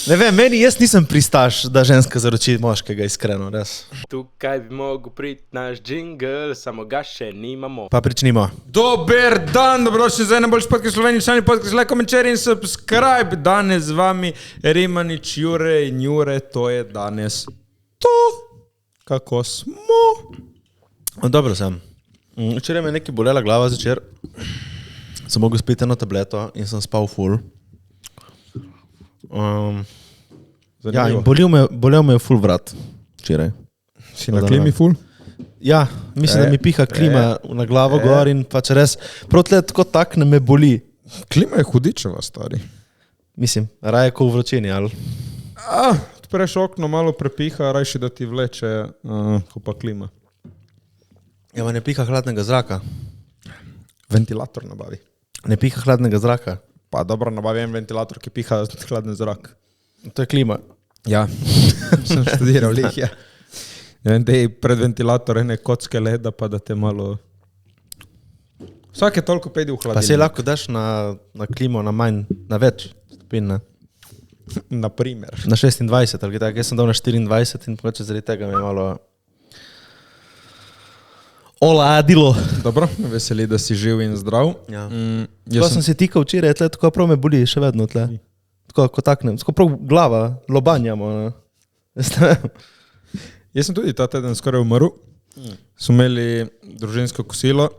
Ne vem, jaz nisem pristaš, da ženska zaroči moškega, iskreno, res. Tukaj bi mogel priti naš džingl, samo ga še nimamo. Pa pričnimo. Dober dan, dobrodošli za najboljši podcast Slovenije, člani podcast, like, komentar in subscribe. Danes z vami Rimanič, Jure in Jure, to je danes to, kako smo. Dobro sem. Včeraj me je nekaj bolela glava zvečer. Sem mogel spiti eno tableto in sem spal full. Ja, in bolel me je full vrat včeraj. Si na klimi full? Ja, mislim, da mi piha klima na glavo gor in pač res, prav tle tako takne me boli. Klima je hudičeva, stari. Mislim, raje ko v vročini, ali? Odpreš okno, malo prepiha, rajši da ti vleče, ko pa klima. Ja, ma ne piha hladnega zraka. Ventilator nabavi. Ne piha hladnega zraka. Pa dobro, nabavi en ventilator, ki piha hladni zrak. To je klima. Ja, sem študiral lih, ja. Ne vem, dej pred ventilator ene kocke leda, pa da te malo... Vsake toliko pejdi v hladilnik. Pa se lahko daš na klimo, na manj, na več stopin, ne? Naprimer. Na 26, ali tako, jaz sem dal na 24 in pač zaradi tega me je malo oladilo. Dobro, me veseli, da si živ in zdrav. Ja. Jaz sem si tikal včeraj, tle, tako prav me boli, še vedno tle. Tako, ko taknem, tako prav glava, lobanjamo. Jaz sem tudi ta teden skoraj umrl. Smo imeli družinsko kosilo.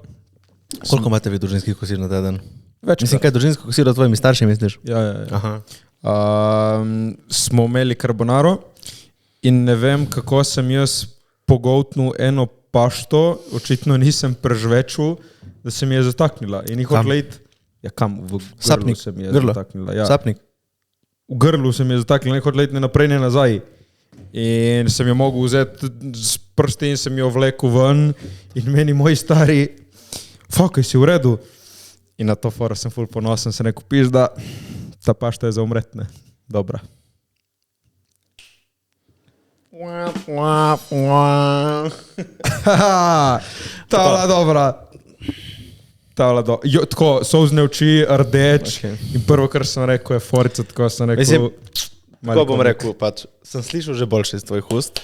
Koliko imate vi družinskih kosil na teden? Večkrat. Mislim, kaj družinsko kosilo tvojimi starši misliš? Ja. Aha. Smo imeli carbonaro in ne vem, kako sem jaz pogoltnil eno pašto, očitno nisem prežvečil, da se mi je zataknila. In jih odlejt... Ja, kam? V grlu Sapnik. se mi je Grlo. zataknila. Ja. Sapnik. V grlu se mi je zataknila, nekaj odlejt ne naprej, ne nazaj. In sem jo mogel vzeti s prsti in sem jo vlekel ven in meni moji stari, kaj si v redu? In na to fora sem ful ponosen, se neko piš, da ta pašta je za umretne. Dobra. Tala dobra. Tako, solzne oči, rdeč. Okay. In prvo, kar sem rekel, je forica, tako sem rekel... Mislim, tako bom rekel, pač, sem slišal že boljše iz tvojih ust.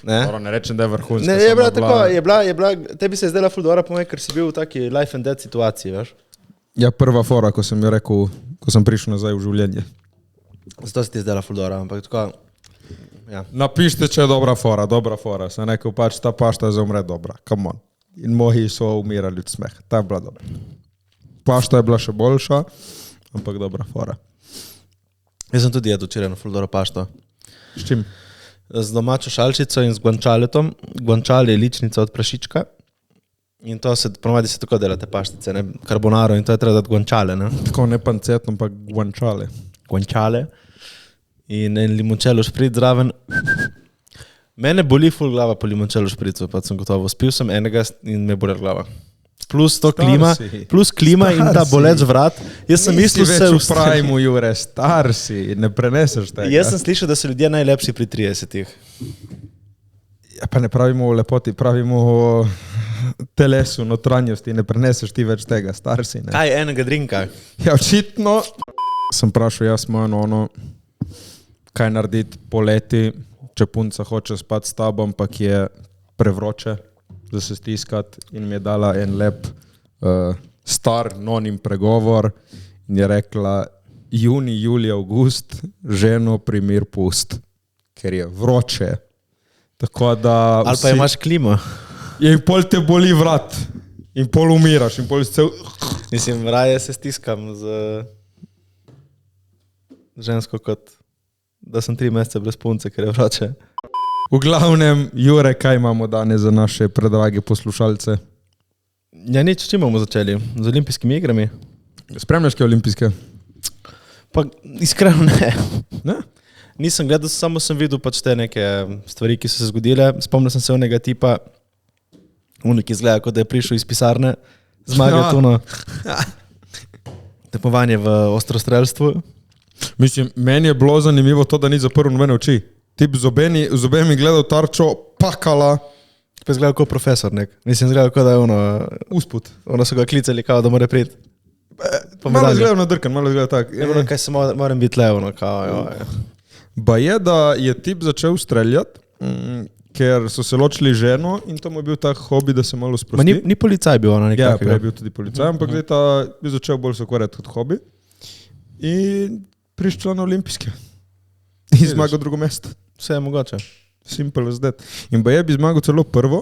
Ne? Ne rečem, da je vrhunska. Ne, je bila tako, je bila, tebi se je zdela ful dobra po moj, ker si bil v taki life and death situaciji, veš? Ja, prva fora, ko sem jo rekel, ko sem prišel nazaj v življenje. Zato se ti je zdela ful dobra, ampak tako, ja. Napište, če je dobra fora. Sem rekel, pač ta pašta je za umret dobra, come on. In moji so umirali od smeha, ta je bila dobra. Pašta je bila še boljša, ampak dobra fora. Jaz sem tudi jedel včeraj na ful dobro pašto. S čim? Z domačo šalčico in z guancialetom. Guanciale je ličnica od prašička. In to se, ponovadi se tako dela te paštice, ne? Carbonaro in to je treba dati guanciale, ne? Tako ne pancet, ampak guanciale. Guanciale. In en limoncello špric zraven. Mene boli ful glava po limoncello špricu, pa sem gotovo. Spil sem enega in me boli glava. Plus to klima, plus klima in ta boleč vrat. Jaz sem mislil se v pravimu, Jure, star si, ne preneseš tega. Jaz sem slišal, da so ljudje najlepši pri 30-ih. Ja, pa ne pravimo o lepoti, pravimo o telesu, notranjosti, ne preneseš ti več tega, star si, ne. Kaj enega drinka? Ja, očitno. Sem prašal, jaz mojo ono, kaj narediti poleti, če punca hoče spati s tabo, ampak je prevroče, da se stiskati in mi je dala en lep star nonim pregovor in je rekla juni, juli, august, ženo primir pust, ker je vroče. Tako da... Ali pa imaš klimo? In pol te boli vrat in pol umiraš in pol cel... Mislim, raje se stiskam z žensko kot da sem 3 mesece brez punce, ker je vroče. V glavnem, Jure, kaj imamo danes za naše predrage poslušalce? Ja, nič, čim bomo začeli? Z olimpijskimi igrami? Spremljaš kaj olimpijske? Pa iskreno ne. Ne? Nisem gledal, samo sem videl pač te neke stvari, ki so se zgodile. Spomnil sem se onega tipa, ki izgleda, kot da je prišel iz pisarne, zmagati ono tekmovanje v ostrostrelstvu. Mislim, meni je bilo zanimivo to, da ni zaprl nobene oči. Tip z obemi gledal tarčo, pakala. Pa je izgledal kot profesor nek. Mislim, izgledal kot da je ono... Usput. Ono so ga klicali kao, da mora priti. Malo izgleda nadrkan, malo izgleda tak. Kaj se moram biti levno, kao, jo. Ba je, da je tip začel streljati, ker so se ločili ženo in to mu je bil tak hobi, da se malo sprosti. Ni policaj bil ona nekakega. Ja, prej je bil tudi policaj, ampak zdaj ta je začel bolj se ukvarjati kot hobi in prišel na olimpijske. In zmagal drugo mesto. Vse je mogoče. Simple as that. In ba je bi zmagal celo prvo,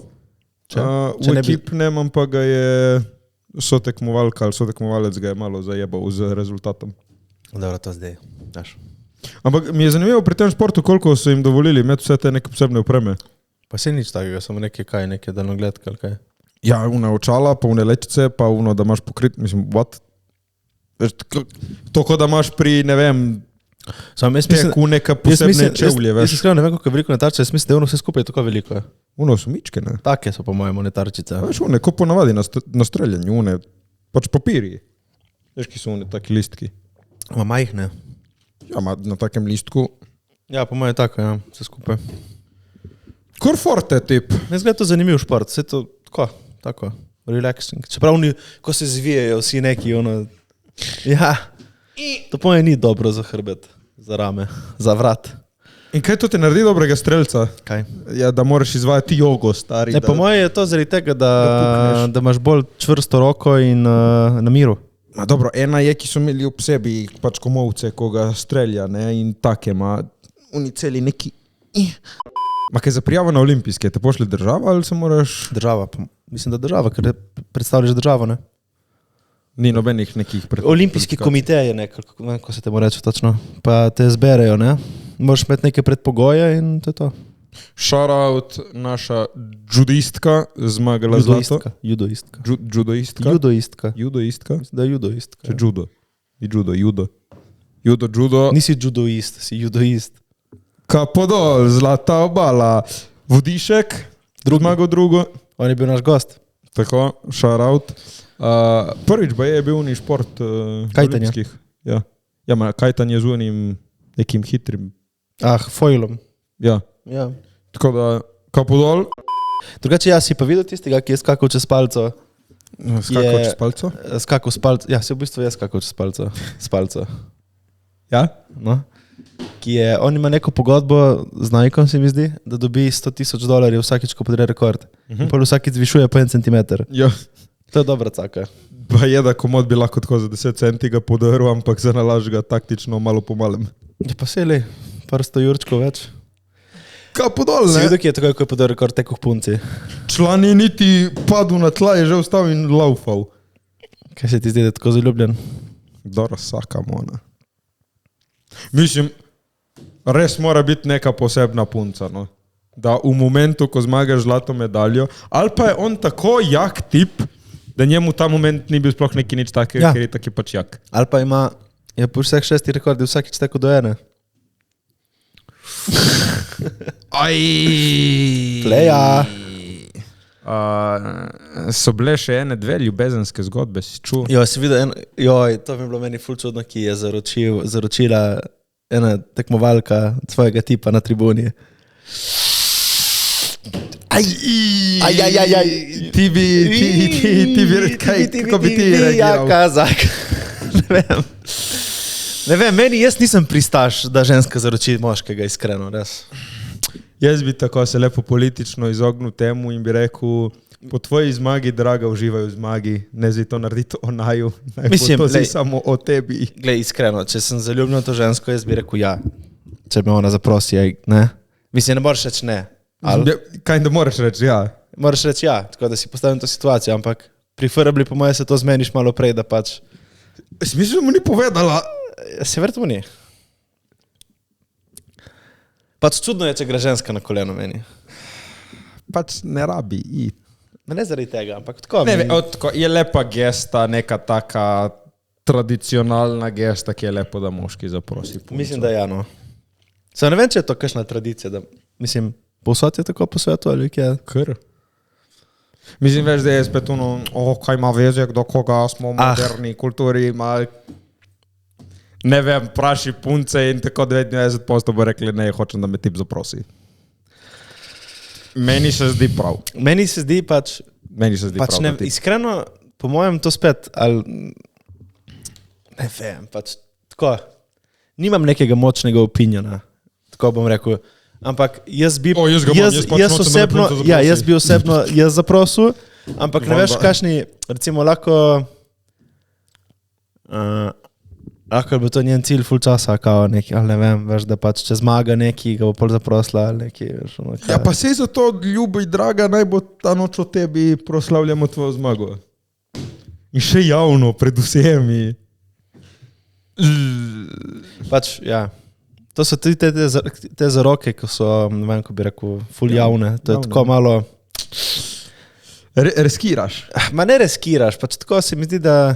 v ekipnem, ampak ga je sotekmovalec ga je malo zajebal z rezultatom. Dobro, to zdaj, daš. Ampak mi je zanimivo pri tem športu, koliko so jim dovolili imeti vse te neke posebne opreme. Pa se nič takega, samo neke daljnogledke ali kaj. Ja, une očala, pa une lečice, pa uno, da imaš pokrit, mislim, what? To, ko da imaš pri, ne vem, teku neka posebne čevlje, veš. Jaz se ne vem, koliko je veliko netarčice, jaz mislim, da je ono vse skupaj tako veliko. Uno so mičke, ne? Take so po mojemu netarčice. Veš, une, ko ponavadi na streljanju, une, pač papiri. Veš, ki so une taki listki. Ma majhne. Ja, na takem listku. Ja, po mojem tako, ja, vse skupaj. Kor forte, tip. Jaz gleda to zanimiv šport, vse to tako, relaxing. Čeprav oni, ko se zvijejo vsi neki, ono, ja, to po mojem ni dobro za hrbet, za rame, za vrat. In kaj to te naredi dobrega streljca? Kaj? Ja, da moraš izvajati jogo, stari. Ne, po mojem je to zaradi tega, da imaš bolj čvrsto roko in na miru. Ma dobro, ena je, ki so imeli ob sebi pač komovce, ko ga strelja, ne, in take, oni celi neki. Ma kaj za prijavo na olimpijske, te pošli država ali se moraš? Država, mislim, da država, ker predstavljaš državo, ne? Ni nobenih nekih Olimpijski komitej je nekako, ko se te mora reči točno, pa te zberejo, ne? Moraš imeti neke predpogoje in to je to. Shoutout naša judistka, zmagala zlato. Judoistka. Judoistka? Da je judoistka. Če judo. I judo. Nisi judoist, si judoist. Kapo dol, zlata obala. Vodišek, zmagal drugo. On je bil naš gost. Tako, shoutout. Prvič ba je bil ni šport olimpijskih. Ja, kajtanje z unim nekim hitrim. Foilom. Ja. Tako da, kapo dol. Drugače, si pa videl tistega, ki je skakal čez palco. Skakal čez palco? Skakal s palco. Ja, se v bistvu je skakal čez palco. S palco. Ja? No. On ima neko pogodbo z Nikeom, se mi zdi, da dobi $100,000 vsakič, ko podre rekord. In pa vsakič zvišuje po 1 centimeter. Ja. To je dobra caka. Pa je, da komod bi lahko tako za 10 centi ga podaril, ampak za nalaž ga taktično malo po malem. Ja, pa se li, par 100 jurčkov več. Kapo dol, ne? Si videl, ki je tako, ko je podal rekord tekoh punci? Član je niti padel na tla, je že vstal in laufal. Kaj se ti zdi, da je tako zaljubljen? Dobro, sakamo, ne. Mislim, res mora biti neka posebna punca, no. Da v momentu, ko zmagaš zlato medaljo, ali pa je on tako jak tip, da njemu ta moment ni bil sploh neki nič takega, ker je taki pač jak. Ali pa je po vseh 6 rekordi vsakič tako do ene. Aj! Pleja! So bile še ene 2 ljubezenske zgodbe, si čul? Jo, si videl, to bi bilo meni ful čudno, ki je zaročila ena tekmovalka svojega tipa na tribuni. Ti bi kako bi ti reagiral? Ja, kazak. Ne vem, jaz nisem pristaš, da ženska zaroči moškega, iskreno, res. Jaz bi tako se lepo politično izognil temu in bi rekel, po tvoji zmagi, draga, uživaj v zmagi, ne zdi to narediti o naju, to zdi samo o tebi. Glej, iskreno, če sem zaljubljen v to žensko, jaz bi rekel ja, če me ona zaprosi, ne? Mislim, ne moraš reči ne. Kaj da moraš reči ja? Moraš reči ja, tako da si postavim to situacijo, ampak pri Frabli po moje se to zmeniš malo prej, da pač... Si misliš, da mu ni povedala? Se verjetno ni. Pač čudno je, če gre ženska na koleno meni. Pač ne rabi iti. Ne zaradi tega, ampak tako. Je lepa gesta, neka taka tradicionalna gesta, ki je lepo, da moški zaprosi punco. Mislim, da je no. Ne vem, če je to kakšna tradicija, da mislim, povsod je tako po svetu ali kje? Kar. Mislim, veš, da je spet ono, kaj ima veze, do koga smo v moderni kulturi, ne vem, praši punce in tako 99% bo rekli, ne, hočem, da me tip zaprosi. Meni se zdi prav. Meni se zdi pač prav. Ne, iskreno, po mojem to spet, ali Ne vem, pač tako. Nimam nekega močnega opiniona, tako bom rekel. Ampak jaz bi... jaz ga imam, jaz pač nočem, osebno, da me punca ja, zaprosi. jaz bi osebno zaprosil, ampak ne veš, kakšni, recimo, lahko bi to njen cilj ful časa, kao neki, ali ne vem, veš, da pač če zmaga neki, ga bo pol zaprosila, ali neki, veš, ono, kaj. Ja, pa sej zato, ljubi, draga, naj bo ta noč o tebi proslavljamo tvojo zmago. In še javno, pred vsemi. Pač, ja. To so tudi te zaroke, ko so, ne vem, ko bi rekel, ful javne. To je javne. tako malo... Reskiraš. Ma ne reskiraš, pač tako se mi zdi, da...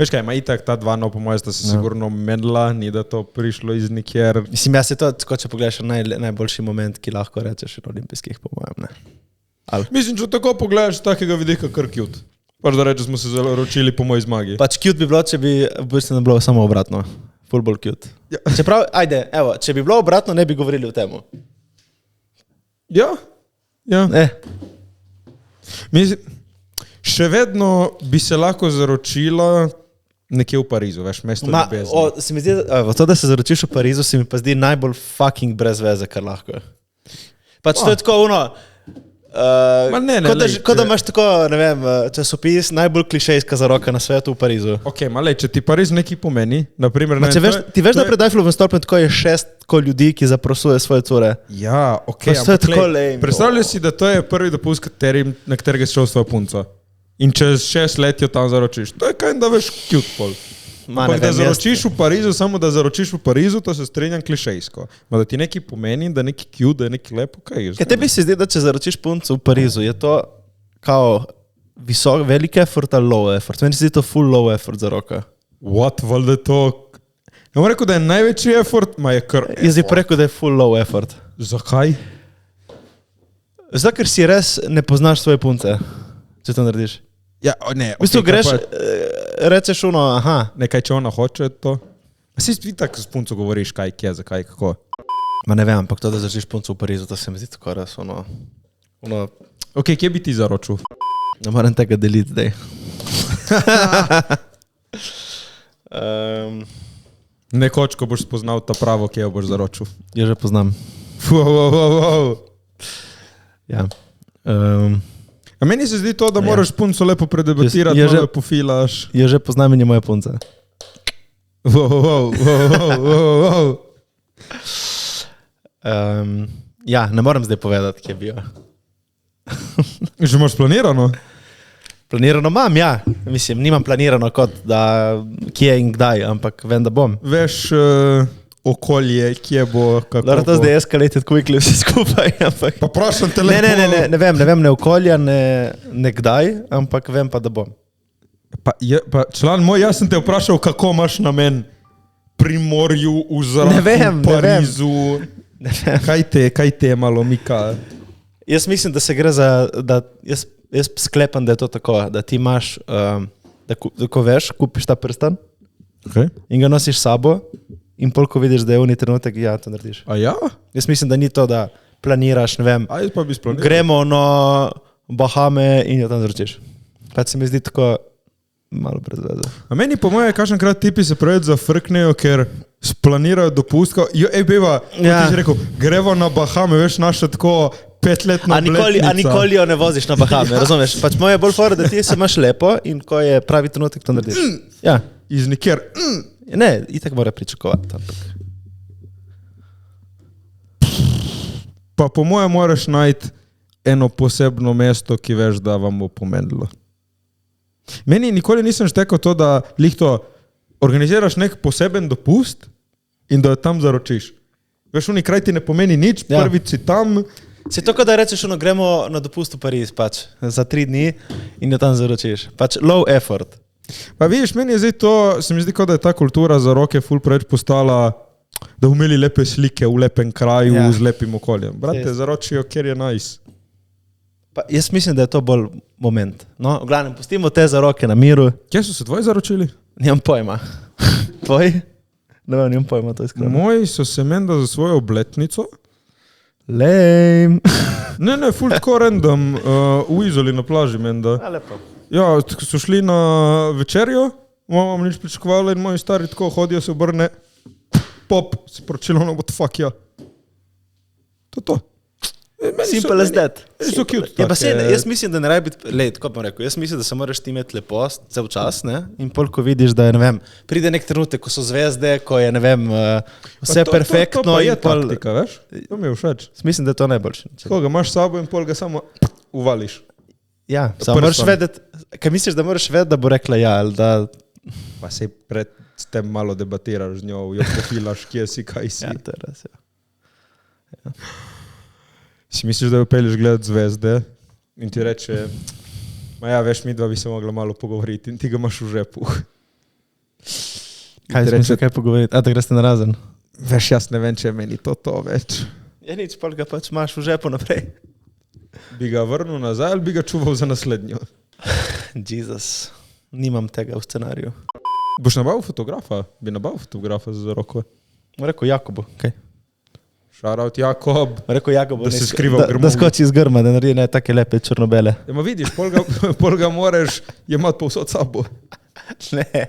Veš kaj, ima itak ta dva, no po mojem, sta se sigurno menila, ni da to prišlo iz nikjer. Mislim, jaz se to, tako če pogledaš, najboljši moment, ki lahko rečeš na olimpijskih, po mojem, ne. Mislim, če tako pogledaš, takega vidika kar cute. Pač da reče, smo se zaročili po moji zmagi. Pač cute bi bilo, če bi v bistvu ne bilo samo obratno. Ful bolj cute. Ja. Čeprav, ajde, evo, če bi bilo obratno, ne bi govorili o temu. Ja. Mislim, še vedno bi se lahko zaročila nekje v Parizu, veš, mesto ljubezni. Se mi zdi, to, da se zaročiš v Parizu, se mi pa zdi najbolj fucking brez veze, kar lahko. Pač to je tako ono... Kot da imaš tako, ne vem, časopis, najbolj klišejska zaroka na svetu v Parizu. Ok, malej, če ti Pariz nekaj pomeni, naprimer... Ti veš, da pred Eiffelovim stolpem tako je 6 ljudi, ki zaprosuje svoje cure? Ja, ok. To je tako lame. Predstavljaj si, da to je prvi dopust, na katerega si šel s svojo punco. In čez 6 let jo tam zaročiš. To je kaj, da veš cute pol. Ampak da zaročiš v Parizu, samo da zaročiš v Parizu, to se strinjam klišejsko. Ma da ti nekaj pomeni, da neki cute, da je neki lepo, kaj je? Kaj tebi se zdi, da če zaročiš punco v Parizu, je to kao velik effort ali low effort? Meni se zdi to full low effort za roka. What, valjda to... Ja bom rekel, da je največji effort, ma je kar... Jaz bi rekel, da je full low effort. Zakaj? Zato, ker si res ne poznaš svoje punce, če to narediš. Ja, ne. V bistvu greš, rečeš ono, aha. Nekaj, če ona hoče to. A si ti tako s punco govoriš, kaj, kje, zakaj, kako? Ma ne vem, ampak to, da zažiš punco v Parizu, to se mi zdi tako res ono... Ok, kje bi ti zaročil? Ne moram tega deliti, dej. Nekoč, ko boš spoznal ta pravo, kje jo boš zaročil. Jo že poznam. Wow. Ja. A meni se zdi to, da moraš punco lepo predebatirati, malo pofilaš. Jo že poznam in je moja punca. Wow. Ja, ne moram zdaj povedati, kje bi jo. Že imaš planirano? Planirano imam, ja. Mislim, nimam planirano kot, da kje in kdaj, ampak vem, da bom. Veš okolje, kje bo, kako bo. To zdaj escalated quickly vse skupaj, ampak... Pa prošam te lepo... Ne vem, ne okolja, ne kdaj, ampak vem pa, da bom. Pa član moj, jaz sem te vprašal, kako imaš namen pri morju, v zraku, v Parizu. Ne vem. Kaj te malo mika? Jaz mislim, da se gre za... Jaz sklepam, da je to tako, da ti imaš, da ko veš, kupiš ta prstan in ga nosiš s sabo in pol, ko vidiš, da je unij trenutek, ja, to narediš. A ja? Jaz mislim, da ni to, da planiraš, ne vem, jaz pa bi splaniral. Gremo na Bahame in jo tam zaročiš. Pač se mi zdi tako malo brez veze. A meni po moje, kakšenkrat tipi se preveč zafrknejo, ker splanirajo dopustko. Beva, ti si rekel, grevo na Bahame, veš, naša tako 5-letna obletnica. A nikoli jo ne voziš na Bahame, razumeš? Pač moje je bolj fora, da ti se imaš lepo in ko je pravi trenutek, to narediš. Ja. Iz nikjer. Ne, itak mora pričakovati. Pa po moje moraš najti eno posebno mesto, ki veš, da vam bo pomenilo. Meni nikoli nisem štekal to, da lihto organiziraš nek poseben dopust in da tam zaročiš. Veš, oni kraj ti ne pomeni nič, prvič si tam... Se to, da rečeš, gremo na dopust v Pariz, pač, za 3 dni in jo tam zaročiš. Pač low effort. Pa vidiš, meni je zdaj to, se mi zdi, da je ta kultura za roke ful preveč postala, da bomo imeli lepe slike v lepem kraju, z lepim okoljem. Brate, zaročijo, kjer je nice. Pa jaz mislim, da je to bolj moment. No, v glavnem, pustimo te za roke na miru. Kje so se tvoji zaročili? Nimam pojma. Tvoji? Nimam pojma, to je iskreno. Moji so se menda za svojo obletnico. Lame. Ne, ful tako random, v Izoli na plaži menda. A lepo. Ja, so šli na večerjo Mama mi nič pričakovala in moji stari tako hodijo, se obrne, pop, se poročilo, no, what the fuck, ja. To. Simple as that. So cute. Ja, pa se, jaz mislim, da ne rabi biti, tako bom rekel, jaz mislim, da se moraš ti imeti lepo cel čas, ne? In pol, ko vidiš, da je, ne vem, pride nek trenutek, ko so zvezde, ko je, ne vem, vse perfektno. To pa je in pol, taktika, veš? To mi je všeč. Mislim, da je to najboljše. Koga imaš s sabo in pol ga samo uvališ. Ja, samo moraš vedeti, kaj misliš, da moraš vedeti, da bo rekla ja, ali da... Pa se pred tem malo debatiraš z njo, jo profilaš, kje si, kaj si. Ja, to je res, ja. Si misliš, da jo pelješ gledat zvezde in ti reče, ma ja, veš, mi dva bi se mogla malo pogovoriti in ti ga imaš v žepu. Kaj ti reče, kaj pogovoriti? A, da greš na razen? Veš, jaz ne vem, če je meni to več. Ja, nič, pol ga pač imaš v žepu naprej. Bi ga vrnil nazaj ali bi ga čuval za naslednjo? Jezus, nimam tega v scenariju. Boš nabavil fotografa? Bi nabavil fotografa za roko? Rekel Jakobu, kaj? Shoutout Jakob. Rekel Jakobu, da se skriva v grmovju. Da skoči iz grma, da naredi ne take lepe črnobele. Ja, ma vidiš, pol ga moraš jemati povsod sabo. Ne,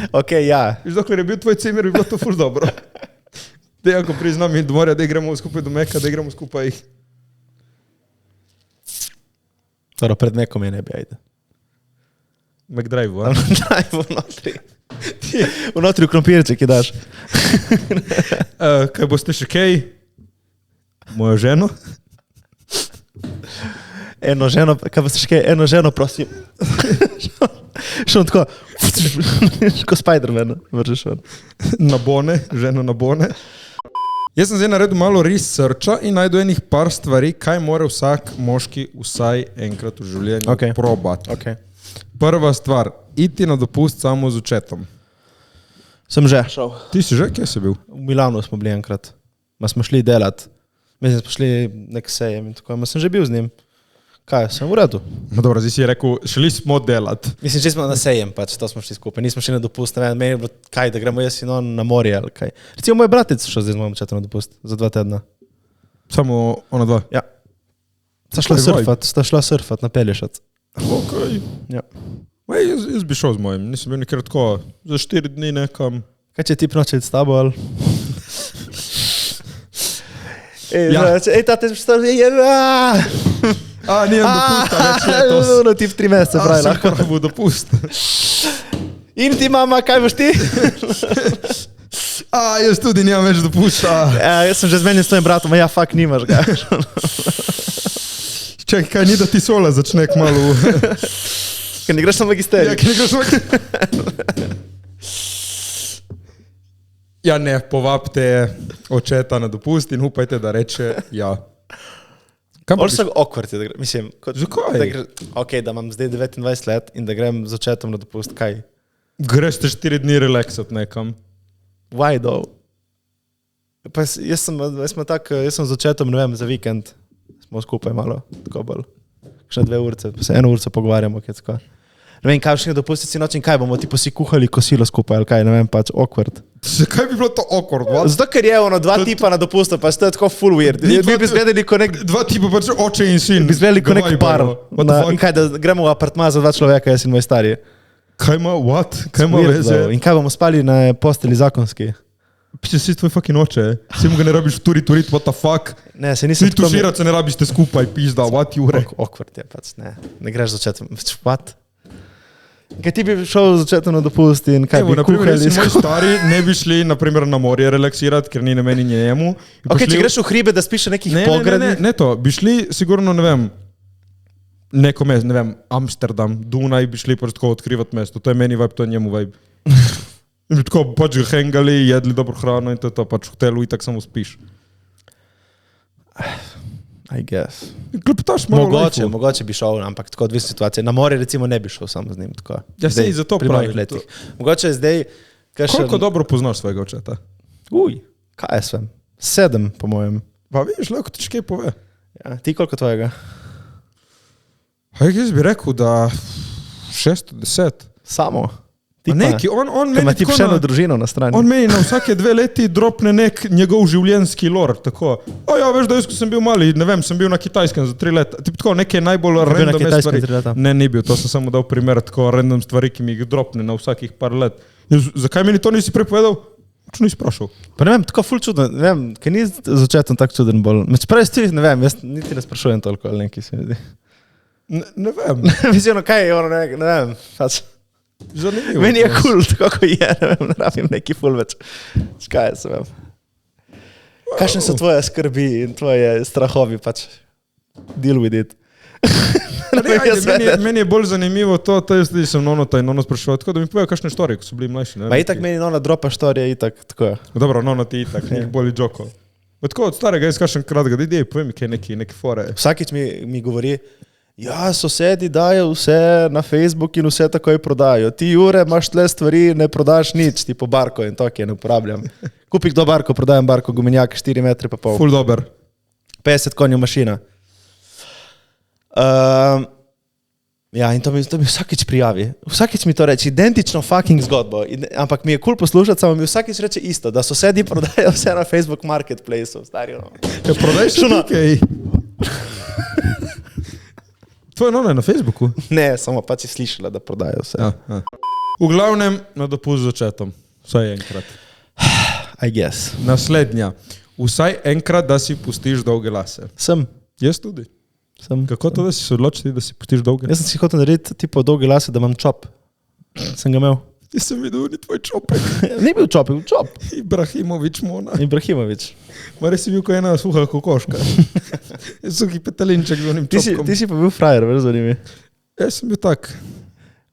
okej, ja. Viš, dokler je bil tvoj cimer, bi bilo to ful dobro. Dejanko priznam in dmorja, da igramo skupaj do Meka, da igramo skupaj. Toro, pred Mekom je ne bi, ajde. McDrive, a? McDrive vnotri. Vnotri v krompirček, ki daš. Kaj boste še kaj? Mojo ženo? Eno ženo, kaj boste še kaj? Eno ženo, prosim. Šel tako, ko Spider-Man, vržeš ven. Na bone, ženo na bone. Jaz sem zdaj naredil malo researcha in najdu enih par stvari, kaj mora vsak moški vsaj enkrat v življenju probati. Okay. Prva stvar, iti na dopust samo z očetom. Sem že šel. Ti si že, kje si bil? V Milanu smo bili enkrat. Ma smo šli delat. Mislim, smo šli nek sejem in tako. Ma sem že bil z njim. Kaj, sem v redu. No dobro, zdaj si rekel, šli smo delat. Mislim, že smo na sejem, pač to smo šli skupaj. Nismo šli na dopust, ne vem, meni je bilo kaj, da gremo jaz in on na morje ali kaj. Recimo moj bratec šel zdaj z mojim očetom na dopust za 2 tedna. Samo ona dva? Ja. Sta šla surfat na Pelješac. Okay. Ja. Jaz bi šel z mojim, nisem bil nekaj tako, za 4 dni nekam. Kaj če ti nočeti s tabo, ali? Ej, tate, što je, nijem dopusta, več letos. No, ti v 3 mesece pravi, lahko. Sem pravi dopust. In ti, mama, kaj boš ti? Jaz tudi nimam več dopusta. Jaz sem že zmenil s tvojim bratom, ja, fuck, nimaš ga. Čekaj, kaj ni, da ti sola začne kmalu. Ker ne greš na magisterij. Ja, ker ne greš na magisterij. Ja, ne, povabite očeta na dopust in upajte, da reče ja. Bolj so awkward, da grem, mislim. Zakaj? Ok, da imam zdaj 29 let in da grem z očetom na dopust, kaj? Greš te 4 dni relaxat nekam. Why though? Pa jaz sem z očetom, ne vem, za vikend. Smo skupaj malo, tako bolj. Še 2 urce, pa se 1 urco pogovarjamo, kaj tako. Ne vem, kaj še ne dopusti si noč in kaj bomo ti si kuhali kosilo skupaj, ali kaj, ne vem, pač awkward. Zakaj bi bilo to awkward? Zato, ker je ono 2 tipa na dopustu, pa ste tako full weird. Mi bi izgledali kot nek... 2 tipa pač oče in sin. Bi izgledali kot nek par. In kaj, da gremo v apartma za 2 človeka, jaz in moj stari. Kaj ima, what? Kaj ima veze? In kaj bomo spali na posteli zakonski? Piče, si tvoj fucking oče, si mu ga ne rabiš turit, what the fuck? Ne, se nisem... Ni tuširat, se ne rabiš te skupaj, pizda, what you re? Awkward je pač, ne greš z očetom, what? Kaj ti bi šel z očetom na dopust in kaj bi kuhali? Jaz in moj stari ne bi šli, naprimer, na morje relaksirati, ker ni na meni njemu. Ok, če greš v hribe, da spiš v nekih pogradih? Ne to, bi šli sigurno, ne vem, neko mesto, ne vem, Amsterdam, Dunaj, bi šli pač tako odkrivati mesto, to je meni vibe, to je njemu vibe. In bi tako pač ga hengali, jedli dobro hrano in to pač v hotelu in tako samo spiš. I guess. Klepetaš malo lajfu. Mogoče bi šel, ampak tako odvisna situacija. Na more recimo ne bi šel samo z njim. Tako. Ja, se i za to pravi. Mogoče zdaj... Koliko dobro poznaš svojega očeta? Kaj jaz vem? 7, po mojem. Pa vidiš, lahko ti kaj pove. Ja, ti koliko tvojega? Jaz bi rekel, da 6 od 10. Samo? Neki, on meni ima ti še eno družino na strani. On meni na vsake 2 leti dropne nek njegov življenjski lore, tako. ja, veš, da jaz, ko sem bil mali, ne vem, sem bil na Kitajskem za 3 leta. Tako neke najbolj random stvari. Ne, ni bil, to sem samo dal primer, tako random stvari, ki mi jih dropne na vsakih par let. Zakaj mi to nisi prepovedal? Če nisi sprašal. Pa ne vem, tako ful čudno, ne vem, ker ni začetom tak čuden bolj. Čeprav jaz tudi ne vem, jaz niti ne sprašujem toliko ali nekaj se mi zdi. Ne vem. Mislim, kaj je ono, ne vem, pač. Zanimivo. Meni je cool, tako ko je, ne vem, ne rabim neki ful več. Kaj se vem. Kakšne so tvoje skrbi in tvoje strahovi, pač. Deal with it. Meni je bolj zanimivo to jaz tudi sem Nonota in Nono spraševal, tako da mi povejo kakšne štorije, ko so bili mlajši. Ma itak meni Nona dropa štorije, itak, tako je. Dobro, Nono ti itak, nek boli džoko. Tako od starega jaz kakšen krat ga idej, povej mi kaj neki fore. Vsakič mi govori, ja, sosedi dajo vse na Facebook in vse takoj prodajo. Ti Jure imaš tle stvari, ne prodaš nič, tipo barko in to, ki je ne uporabljam. Kupi kdo barko, prodajam barko, gumenjak 4 metre pa pol. Ful dober. 50 konjev mašina. Ja, in to mi vsakič prijavi. Vsakič mi to reče, identično fucking zgodbo. Ampak mi je cool poslušati, samo mi vsakič reče isto, da sosedi prodajo vse na Facebook Marketplaceu. Stari, no. Ja, prodajš še nekaj? Tvoje Nona je na Facebooku? Ne, samo pač je slišala, da prodajo vse. Ja. V glavnem, na dopust z očetom. Vsaj enkrat. I guess. Naslednja. Vsaj enkrat, da si pustiš dolge lase. Sem. Jaz tudi. Kako to, da si se odločiti, da si pustiš dolge? Jaz sem si hotel narediti tipo dolge lase, da imam čop. Sem ga imel. Jaz sem videl, ni tvoj čopek. Ni bil čop, je bil čop. Ibrahimovič Mona. Ibrahimovič. Mare si bil kot ena suha kokoška. Suhi petalinček z onim čopkom. Ti si pa bil frajer, veš, zanimiv. Jaz sem bil tak.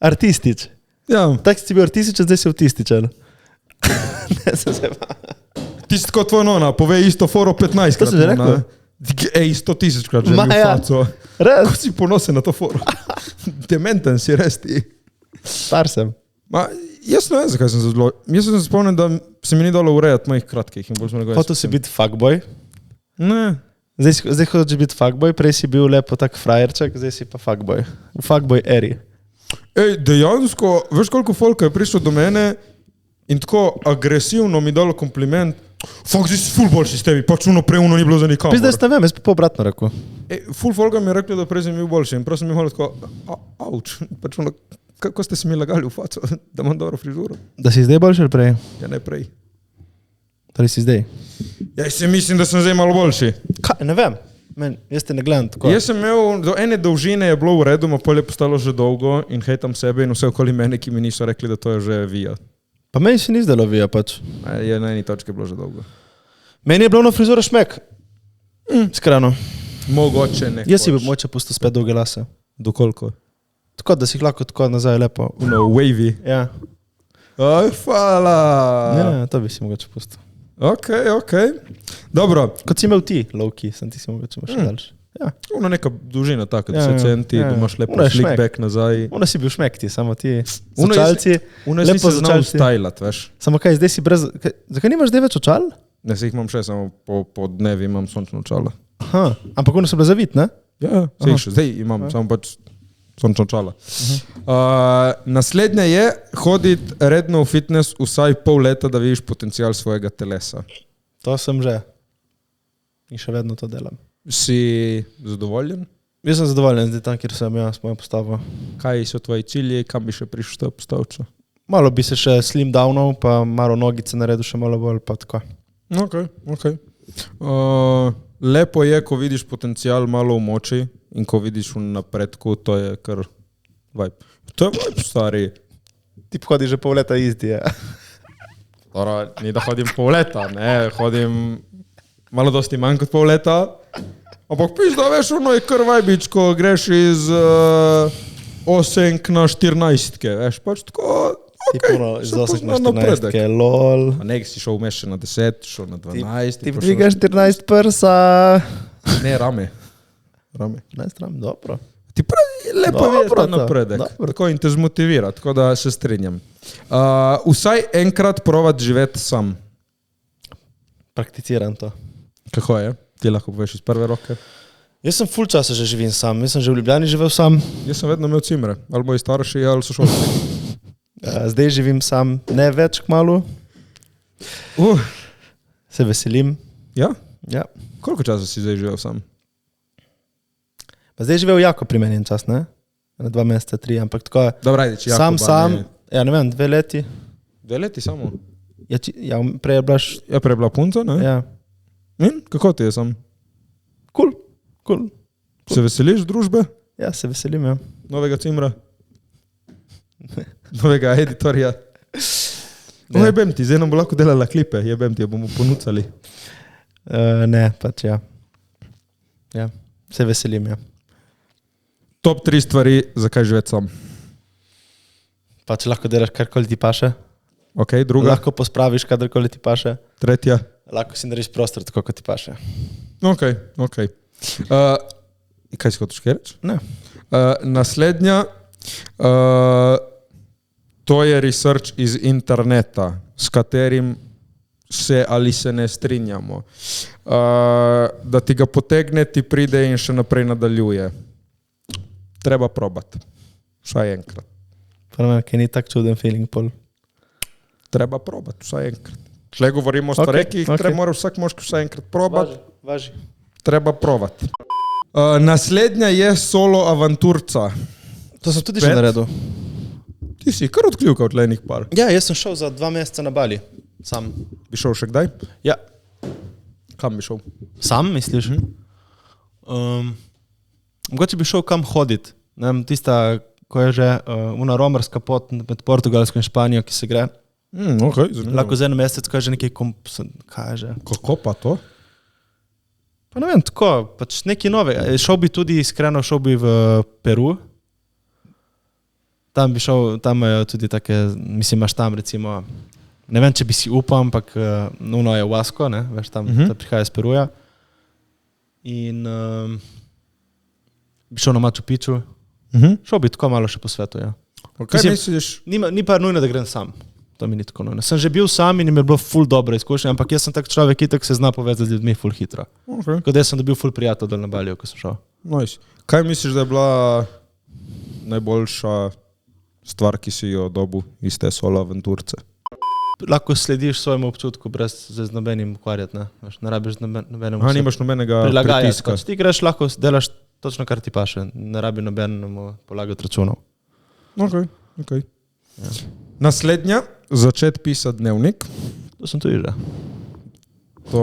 Artistič. Ja. Tak si bil artističen, zdaj si autističen. Ne, sem se pa. Ti si tako tvoj Nona, povej isto foro 15 krat. To si že rekel? Ej, 100,000 krat že mi v faco. Res? Kako si ponosen na to foro? Dementen si, res ti. Star sem. Jaz ne vem, zakaj sem se odločil. Jaz sem se spomnil, da se mi ni dalo urejati mojih kratkih. Hotel si biti fuckboy? Ne. Zdaj hočeš biti fuckboy, prej si bil lepo tak frajerček, zdaj si pa fuckboy. V fuckboy eri. Ej, dejansko, veš koliko folka je prišlo do mene in tako agresivno mi dalo kompliment. Fak, zdaj si ful boljši s tebi, pač uno prej uno ni bilo za nikamor. Pizda, jaz ne vem, jaz pa obratno rekel. Ful folka mi je rekli, da prej sem bil boljši in prav sem mi malo tako, auč, pač uno, kako ste se mi lagali v faco, da imam dobro frizuro. Da si zdaj boljši ali prej? Ja, ne prej. Torej si zdaj? Ja, se mislim, da sem zdaj malo boljši. Kaj, ne vem, jaz te ne gledam tako. Jaz sem imel, do ene dolžine je bilo v redu, ma pol je postalo že dolgo in hejtam sebe in vse okoli mene, ki mi niso rekli, da to je že vija. Pa meni se ni zdelo vija pač. Je na eni točki bilo že dolgo. Meni je bilo na frizuro šmek. Skrano. Mogoče ne. Jaz si bi moče pustil spet dolge lase. Dokoliko? Tako, da si jih lahko tako nazaj lepo. No, wavy. Ja. Aj, hvala. Ja, to bi si mogoče pustil. Ok. Dobro. Kot si imel ti, low-key, sem ti si mogoče še daljši. Ja. Ono neka dolžina tako, 10 centi, da imaš lepo slickback nazaj. Ono si bil šmek ti, samo ti sočalci. Ono si se znal stylat, veš. Samo kaj, zdaj si brez... Zakaj nimaš zdaj več očal? Ne, se jih imam še, samo po dnevi imam sončno očala. Aha, ampak ono so bile zavit, ne? Ja, se jih še, zdaj imam, samo pač sončno očala. Naslednje je hoditi redno v fitness vsaj pol leta, da vidiš potencial svojega telesa. To sem že. In še vedno to delam. Si zadovoljen? Jaz sem zadovoljen zdaj tam, kjer sem jaz, moja postava. Kaj so tvoji cilji, kam bi še prišel to postavčo? Malo bi se še slim downov, pa malo nogice naredil še malo bolj, pa tako. Ok. Lepo je, ko vidiš potencial malo v moči in ko vidiš v napredku, to je kar vibe. To je vibe, stari. Ti hodiš že pol leta isti, ja. Ni da hodim pol leta, ne, hodim malo dosti manj kot pol leta. Ampak piš, da veš, ono je kar vajbič, ko greš iz 8 na 14, veš, pač tako, okej, iz 8 na 14, lol. A nek si šel vmes še na 10, šel na 12. Ti dvigaš 14 prsa. Ne, rame. 14 ram, dobro. Ti pravi, lepo je ta napredek, tako in te zmotivira, tako da se strinjam. Vsaj enkrat provat živeti sam. Prakticiram to. Kako je? Ti lahko poveš iz prve roke? Jaz sem ful časa že živim sam, jaz sem že v Ljubljani živel sam. Jaz sem vedno imel cimre, ali moji starši, ali sošolci. Zdaj živim sam, ne več kmalu. Se veselim. Ja? Ja. Koliko časa si zdaj živel sam? Pa zdaj živel jako pri meni en čas, ne? 2 meseca, 3, ampak tako je. Dobro, ajde, či Sam, ne. ja ne vem, 2 leti. 2 leti samo? Ja, prej je blaš, Ja, prej je bila punca, ne? ja. In kako ti je sam? Cool. Se veseliš družbe? Ja, se veselim, ja. Novega cimra? Novega editorja? Ne. Jebem ti, zdaj nam bo lahko delala klipe, jebem ti, jo bomo ponucali. Ne, pač ja. Ja, se veselim, ja. Top 3 stvari, zakaj živeti sam. Pač lahko delaš karkoli ti paše. Ok, druga, Lahko pospraviš kadarkoli ti paše. tretja. Lahko si narediš prostor tako, kot ti paše. Ok. Kaj si hočeš reči? Ne. Naslednja, to je research iz interneta, s katerim se ali se ne strinjamo. Da ti ga potegne, ti pride in še naprej nadaljuje. Treba probati. Vsaj enkrat. Pa ne vem, kaj ni tak čuden feeling pol. Treba probati, vsaj enkrat. Tle govorimo o stvareh, ki jih treba mora vsak moški vsaj enkrat probati. Važi. Treba probati. Naslednja je solo avanturca. To sem tudi že naredil. Ti si kar odkljukal tlenih par. Ja, jaz sem šel za 2 meseca na Bali. Sam. Bi šel še kdaj? Ja. Kam bi šel? Sam, misliš? Mogoče bi šel kam hoditi. Ne vem, tista, ko je že una romarska pot med Portugalsko in Španijo, ki se gre. Okay, Lahko za 1 mesec, ko je že nekaj kaj je že. Kako pa to? Pa ne vem, tako, pač nekaj novega. Šel bi tudi, iskreno, šel bi v Peru. Tam bi šel, tam je tudi take, mislim, imaš tam recimo, ne vem, če bi si upal, ampak nuno je Huasco, ne, veš, tam prihaja iz Peruja. In bi šel na Machu Picchu. Šel bi tako malo še po svetu, ja. Kaj misliš? Ni pa nujno, da grem sam. To mi ni tako nujno. Sem že bil sam in mi je bilo ful dobro izkušnje, ampak jaz sem tak človek, ki se zna povezati z ljudmi ful hitro. Okay. Kot jaz sem dobil ful prijatelj na Baliju, ko sem šel. Nice. Kaj misliš, da je bila najboljša stvar, ki si jo dobil iz te solo avanturce? Lahko slediš svojemu občutku, brez z nobenim ukvarjati, ne? Ne rabiš nobenemu nimaš nobenega prilagajati. pritiska. Ti greš, lahko delaš točno, kar ti paše. Ne rabi nobenemu polagati računov. Ok. Ja. Naslednja, začeti pisati dnevnik. To sem tudi že. To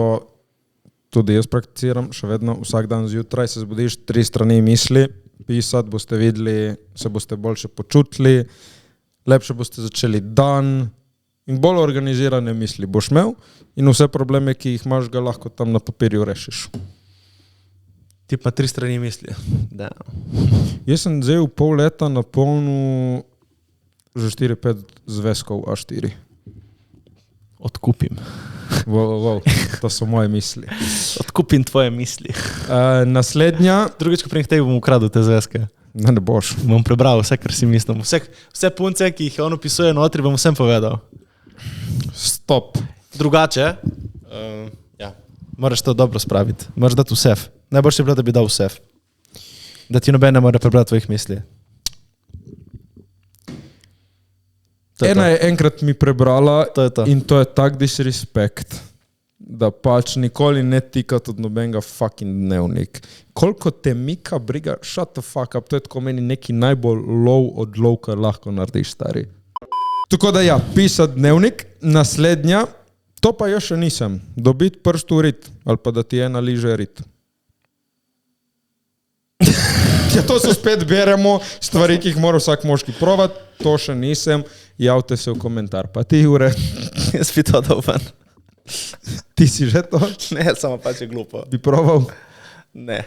tudi jaz prakticiram, še vedno vsak dan zjutraj se zbudiš, 3 strani misli, pisati, boste videli, se boste boljše počutili, lepše boste začeli dan in bolj organizirane misli boš imel in vse probleme, ki jih imaš, ga lahko tam na papirju rešiš. Ti pa 3 strani misli. Da. Jaz sem zdaj v pol leta napolnil že 4-5 zvezkov A4. Odkupim. Wow, to so moje misli. Odkupim tvoje misli. Naslednja. Drugič, ko prej tega bom ukradil te zvezke. Ne boš. Bom prebral vse, kar si mislim. Vse punce, ki jih on opisuje notri, bom vsem povedal. Stop. Drugače, ja, moraš to dobro spraviti. Moraš dati v sef. Najboljše je bilo, da bi dal v sef. Da ti noben ne more prebrati tvojih misli. Ena je enkrat mi prebrala to je to. In to je tak disrespekt, da pač nikoli ne tikati od nobenega fucking dnevnik. Koliko te mika briga, shut the fuck up, to je tako meni neki najbolj low od low, kar lahko narediš, stari. Tako da ja, pisati dnevnik. Naslednja, to pa još še nisem, dobiti prst v rit, ali pa da ti ena liže rit. Ja, to se spet beremo, stvari, ki jih mora vsak moški provat, to še nisem, javite se v komentar. Pa ti, Jure? Jaz bi to dal ven. Ti si že to? Ne, samo pač je glupo. Bi proval? Ne.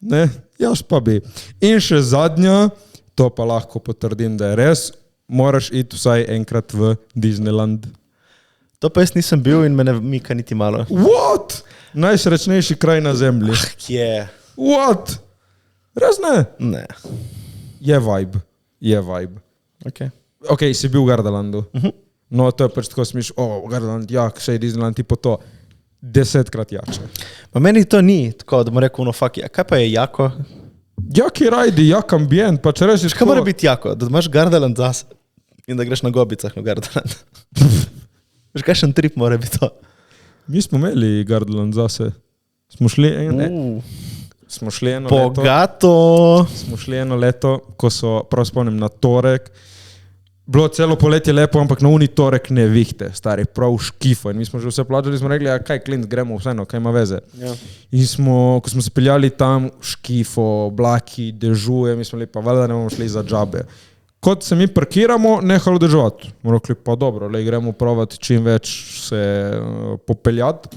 Ne, jaz pa bi. In še zadnja, to pa lahko potrdim, da je res, moraš iti vsaj enkrat v Disneyland. To pa jaz nisem bil in me ne mika niti malo. What? Najsrečnejši kraj na zemlji. Kje? What? Res ne? Ne. Je vibe. Ok, si bil v Gardalandu. No, to je pač tako smiš, Gardaland, ja, še je Disneyland, tipo to. 10-krat jače. Pa meni to ni tako, da mu rekel, kaj pa je jako? Jaki rajdi, jak ambient, pa če rešiš, Kaj mora biti jako? Da imaš Gardaland zase in da greš na Gobicah na Gardaland. Veš, kakšen trip mora biti to? Mi smo imeli Gardaland zase. Smo šli eno Bogato. Smo šli eno leto, ko so, prav spomnim, na torek. Bilo celo poletje lepo, ampak na uni torek ne vihte, stari, prav škifo. In mi smo že vse plačali, smo rekli, kaj klint, gremo vseeno, kaj ima veze. Ja. In ko smo se peljali tam, škifo, oblaki, dežuje, mi smo rekli, pa valjda ne bomo šli za džabe. Kot se mi parkiramo, nehalo dežovati. Smo rekli, pa dobro, gremo provati čim več se popeljati.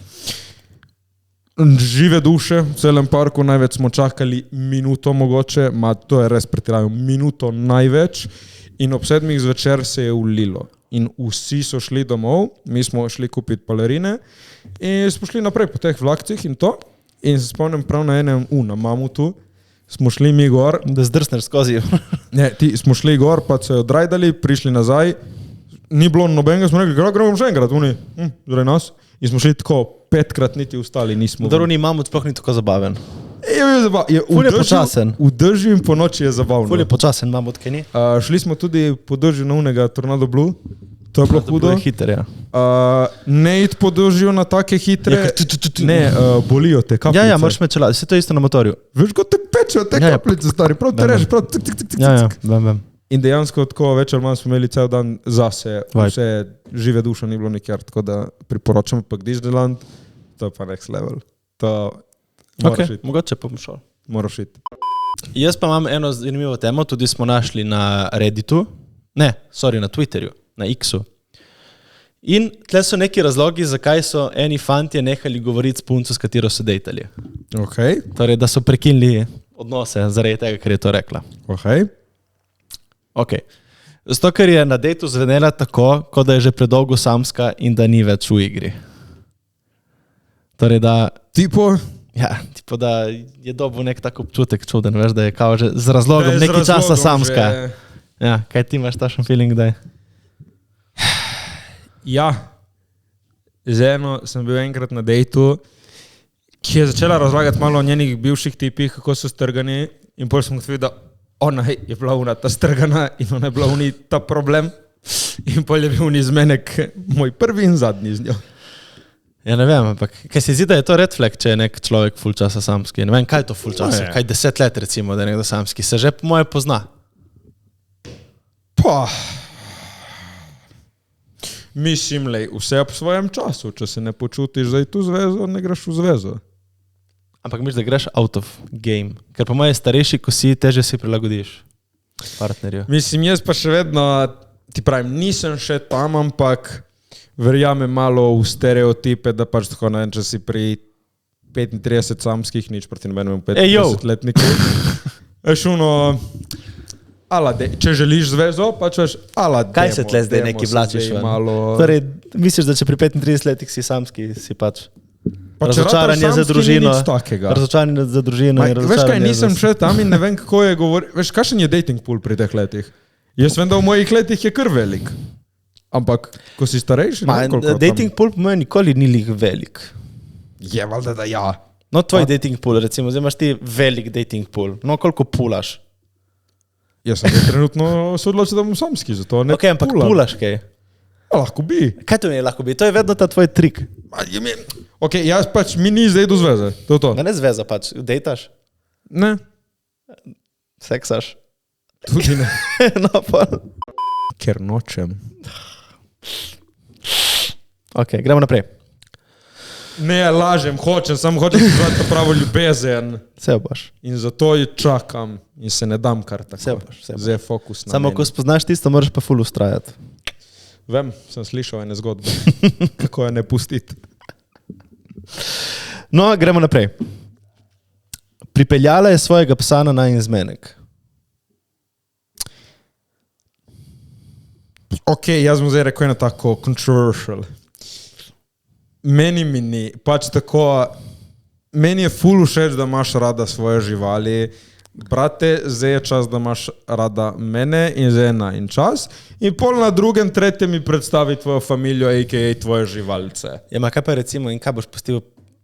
Žive duše v celem parku, največ smo čakali minuto mogoče, to je res pretirajo, minuto največ. In ob 7 zvečer se je ulilo. In vsi so šli domov, mi smo šli kupiti palerine in smo šli naprej po teh vlakcih in to. In se spomnim prav na enem, na Mamutu, smo šli mi gor. Da zdrsneš skozi. Ne, smo šli gor, pa se odrajdali, prišli nazaj. Ni bilo nobenega, smo rekli, gremo še enkrat, zdaj nas. In smo šli tako 5krat niti ustali, nismo. Daruni Mamut sploh ni tako zabaven. Ful je počasen. V dežju in po noči je zabavno. Ful je počasen, Mamut, kaj ni? Šli smo tudi po dežju na unega Tornado Blue. To je bilo hudo. Hiter, ja. Ne iti po dežju na take hitre. Ne, bolijo te kapljice. Ja, moraš imeti čelati, vse to isto na motorju. Veš, kot te pečejo te kapljice, stari. Prav te reži, prav tik. Ja, vem. In dejansko tako več ali manj smo imeli cel dan zase. Vse žive duše ni bilo nikjer, tako da priporočam pa Disneyland. To je pa next level. To mogoče pa bom šel. Moraš iti. Jaz pa imam eno zanimivo temo, tudi smo našli na Redditu, na Twitterju, na X-u. In tle so neki razlogi, zakaj so eni fantje nehali govoriti s punco, s katero so dejtali. Torej, da so prekinili odnose zaradi tega, ker je to rekla. Zato, ker je na dejtu zvenela tako, kot da je že predolgo samska in da ni več v igri. Torej, da... Tipo, da je dobil nek tak občutek čuden, veš, da je kao že z razlogom nekaj časa samska. Ja, kaj ti imaš tašen feeling, da je? Ja, z eno sem bil enkrat na dejtu, ki je začela razlagati malo o njenih bivših tipih, kako so strgani in potem sem gotovil, da ona je bila una ta strgana in ona je bila uni ta problem in potem je bil uni zmenek moj prvi in zadnji z njo. Ja, ne vem, ampak kaj se zdi, da je to red flag, če je nek človek full časa samski? Ne vem, kaj je to full časa? Kaj 10 let recimo, da je nekdo samski? Se že po moje pozna? Mislim, vse ob svojem času. Če se ne počutiš za tu zvezo, ne greš v zvezo. Ampak misliš, da greš out of game? Ker po moje starejši, ko si, teže si prilagodiš partnerju. Mislim, jaz pa še vedno, ti pravim, nisem še tam, ampak verjamem malo v stereotipe, da pač tako ne vem, če si pri 35 samskih, nič proti nobenemu 35-letniku. Če želiš zvezo, pač veš, kaj se tle zdaj neki vlačiš? Torej, misliš, da če pri 35 letih si samski, si pač razočaranje za družino. Razočaranje za družino. Veš kaj, nisem še tam in ne vem, kako je govoril. Veš, kakšen je dating pool pri teh letih? Jaz vem, da v mojih letih je kar velik. Ampak, ko si starejši, dating pool po mojem nikoli ni lih velik. Je valjda, da ja. No, tvoj dating pool, recimo, zdaj imaš ti velik dating pool. No, koliko pulaš? Jaz sem trenutno se odločil, da bom samski, zato ne pulam. Ampak pulaš kaj? Lahko bi. Kaj to je lahko bi? To je vedno ta tvoj trik. Jaz pač mi ni zdaj do zveze. To je to. Ne zveza pač, dejtaš? Ne. Seksaš? Tudi ne. No, pa. Ker nočem. Gremo naprej. Ne, lažem, samo hočem izvati pravo ljubezen. Se boš. In zato jo čakam in se ne dam kar tako. Se boš. Zdaj je fokus na samo, ko spoznaš tisto, moraš pa ful ustrajati. Vem, sem slišal ene zgodbe, kako je ne pustiti. No, gremo naprej. Pripeljala je svojega psa na najin zmenek. Jaz bom zdaj rekel eno tako controversial. Meni ni, pač tako, meni je ful všeč, da imaš rada svoje živali. Brate, zdaj je čas, da imaš rada mene in zdaj je najin čas. In pol na drugem, tretjem mi predstavi tvojo familijo, a.k.a. tvoje živalce. Ja, kaj pa recimo, in kaj boš pustil,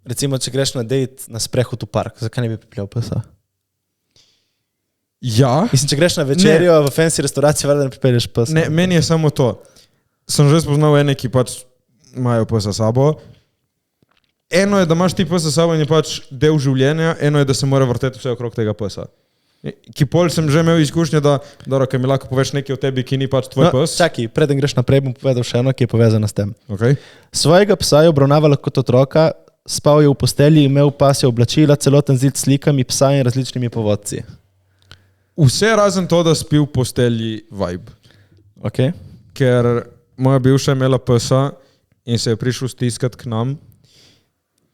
recimo, če greš na dejt na sprehod v park, zakaj ne bi pripeljal psa? Ja. Mislim, če greš na večerjo v fancy restauraciji, valjda ne pripelješ psa. Ne, meni je samo to. Sem že spoznal ene, ki pač imajo psa sabo. eno je, da imaš ti pes za sabo in je pač del življenja, eno je, da se mora vrteti vse okrog tega pesa. Ki pol sem že imel izkušnje, da ker mi lahko poveš nekaj o tebi, ki ni pač tvoj pes. Čakaj, preden greš naprej, bom povedal še eno, ki je povezana s tem. Okay. Svojega psa je obravnavala kot otroka, spal je v postelji, imel pasje oblačila, celoten zid s slikami psa in različnimi povodci. Vse razen to, da spi v postelji vibe. Okay. Ker moja bivša je imela psa in se je prišel stiskati k nam.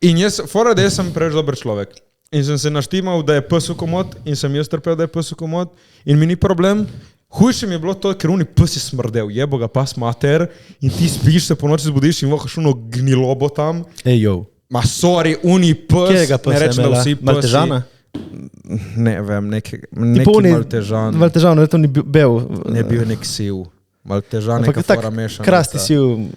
In fora, da sem preveč dober človek. In sem se naštimal, da je pes v komod in sem jaz trpel, da je pes v komod in mi ni problem. Hujše mi je bilo to, ker oni pes je smrdel, jebo ga pas mater in ti spiš, se po noči zbudiš in vohaš ono gnilobo tam. Ej, jo. Ma sorry, uni pes, Kjerega pes ne rečem, da vsi psi. Maltežana? Ne vem, neki maltežan. Maltežan, to ni bil. Ne bil nek siv. Maltežan neka fora mešana. Krasti siv.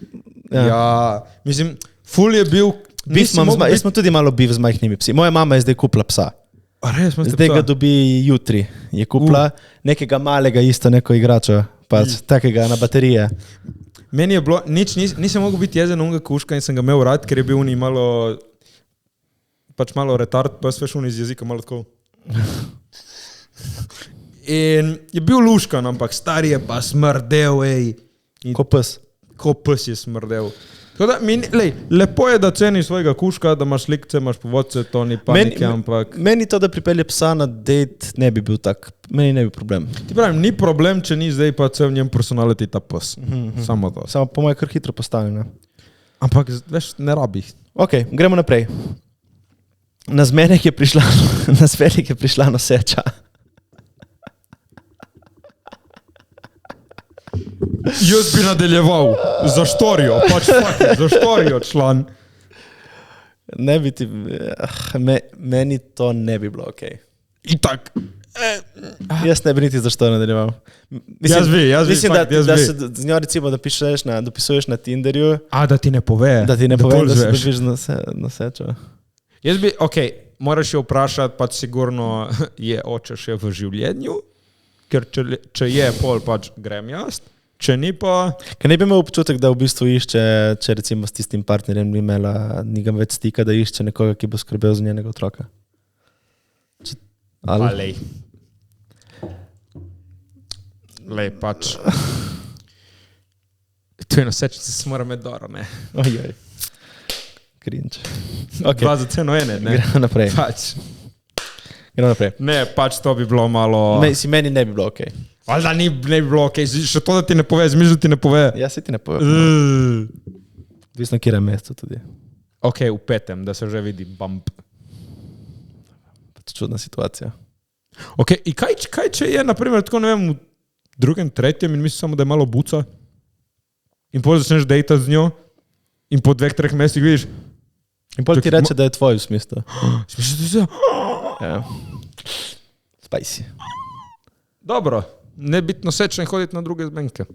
Ja, mislim, ful je bil... Jaz smo tudi malo biv z majhnimi psi. Moja mama je zdaj kupila psa. Zdaj ga dobi jutri. Je kupila nekega malega isto neko igrača, pač takega na baterije. Meni je bilo, nisem mogel biti jezen unga kuška in sem ga imel rad, ker je bil ni malo, pač malo retard, pa sveš iz jezika malo tako. In je bil luškan, ampak stari je pa smrdel, ej. Ko pes. Ko pes je smrdel. Da, lepo je, da ceniš svojega kuška, da imaš likce, imaš povodce, to ni panike, ampak... Meni to, da pripelje psa na date, ne bi bil tak. Meni ne bi problem. Ti pravim, ni problem, če ni zdaj pa cel njem personality ta pes. Samo to. Samo po moje kar hitro postane. Ampak, veš, ne rabi. Ok, gremo naprej. Na zmenek je prišla noseča. Jaz bi nadaljeval za štorijo, pač za štorijo, član. Ne bi ti... Meni to ne bi bilo okej. Itak. Jaz ne bi niti za štorijo nadaljeval. Mislim, da se z njo recimo dopisuješ na Tinderju. Da ti ne pove. Da ti ne pove, da se dobiš nosečo. Jaz bi, moraš jo vprašati, pač sigurno je oče še v življenju, ker če je pol, pač grem jaz. Če ni pa... Kaj ne bi imel občutek, da v bistvu išče, če recimo s tistim partnerjem ni imela nikam več stika, da išče nekoga, ki bo skrbel za njenega otroka? Lej, pač... To je nosečnice, se mora imeti dobro, ne? Ojoj. Cringe. Dva za ceno ene, ne? Gremo naprej. Gremo naprej. Ne, pač to bi bilo malo... Meni ne bi bilo okej. Valjda ne bi bilo okej, še to, da ti ne pove, zmiš, da ti ne pove. Ja, se ti ne pove. Visno, kjer je mesto tudi. Ok, v petem, da se že vidi bump. Čudna situacija. Ok, in kaj če je, naprimer, tako ne vem, v drugem, tretjem in misliš samo, da je malo buca in potem začneš dejtati z njo in po 2-3 mesecih vidiš in potem ti reče, da je tvoj v smislu. Smisliš, da se... Ja. Spicy. Dobro. Ne biti nosečen in hoditi na druge zmenke.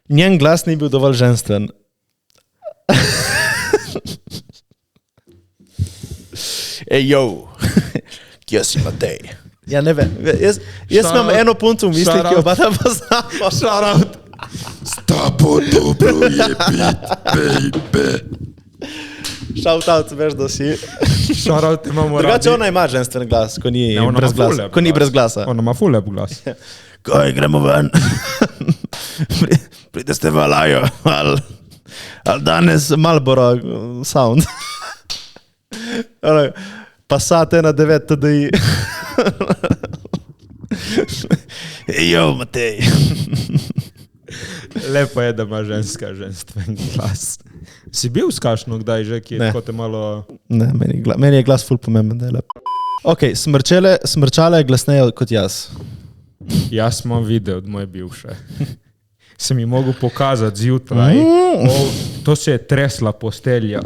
Njen glas ni bil dovolj ženstven. Ej, jo, kje si Matej? Ja, ne vem. Jaz imam eno punco v misli, ki oba da poznamo. Shout out. S tabo dobro je biti, baby. Shout out, veš, da si. Shout out imamo radi. Drugače ona ima ženstven glas, ko ni brez glasa. Ona ima ful lep glas. Kaj, gremo ven. Pride ste v Alajo, ali danes Marlboro sound. Passat na 9 TDI. Jo, Matej. Lepo je, da ima ženstven glas. Si bil s kakšno kdaj že, ki je tako te malo... Ne, meni je glas ful pomemben, da je lep. Ok, smrčala je glasneje kot jaz. Jaz imam video od moje bivše. Sem ji mogel pokazati zjutraj. To se je tresla postelja.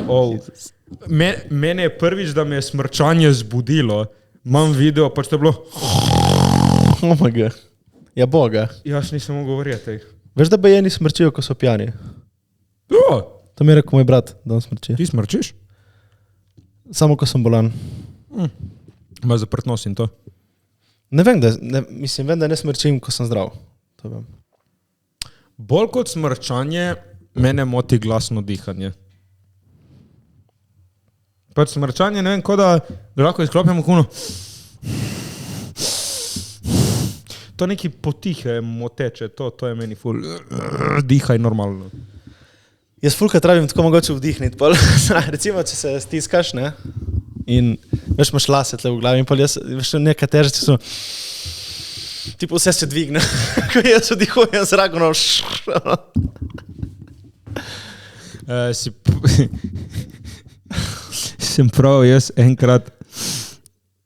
Mene je prvič, da me je smrčanje zbudilo. Imam video, pač to je bilo... Oh my god. Ja, boga. Jaz nisem mogel verjeti. Veš, da bajeni smrčijo, ko so pjani? Jo. To mi je rekel moj brat, da on smrči. Ti smrčiš? Samo, ko sem bolan. Ima zaprt nos in to? Ne vem, vem, da ne smrčim, ko sem zdrav. To vem. Bolj kot smrčanje, mene moti glasno dihanje. Pač smrčanje, ne vem, ko da lahko izklopimo kuno. To neki potihe moteče, to je meni ful. Dihaj normalno. Jaz fulkrat rabim tako mogoče vdihniti. Pol, recimo, če se stiskaš, ne, in veš, imaš lase tle v glavi in pol jaz, veš, nekatere so, tipo vse se dvigne, ko jaz vdihujem zrak, no, Sem prav, jaz enkrat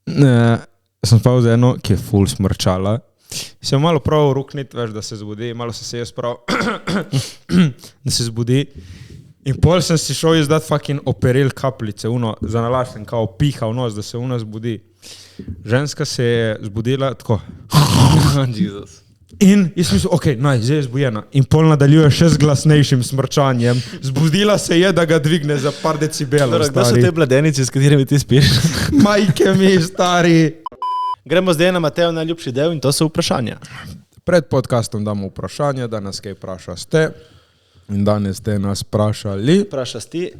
sem spal z eno, ki je ful smrčala. Sem malo prav rukniti, veš, da se zbudi, malo se jaz prav, da se zbudi. In pol sem si šel izdati fucking operil kapljice, za nalašč sem kao pihal nos, da se zbudi. Ženska se je zbudila tako. Jesus. In jaz mislim, zdaj je zbujena. In pol nadaljuje še z glasnejšim smrčanjem. Zbudila se je, da ga dvigne za par decibelov, stari. Kdo so te mladenici, s katerimi ti spiš? Majke mi, stari. Gremo zdaj na Matejo najljubši del in to so vprašanja. Pred podcastom damo vprašanje, da nas kaj vprašaste. In danes ste nas vprašali Vprašaš ti?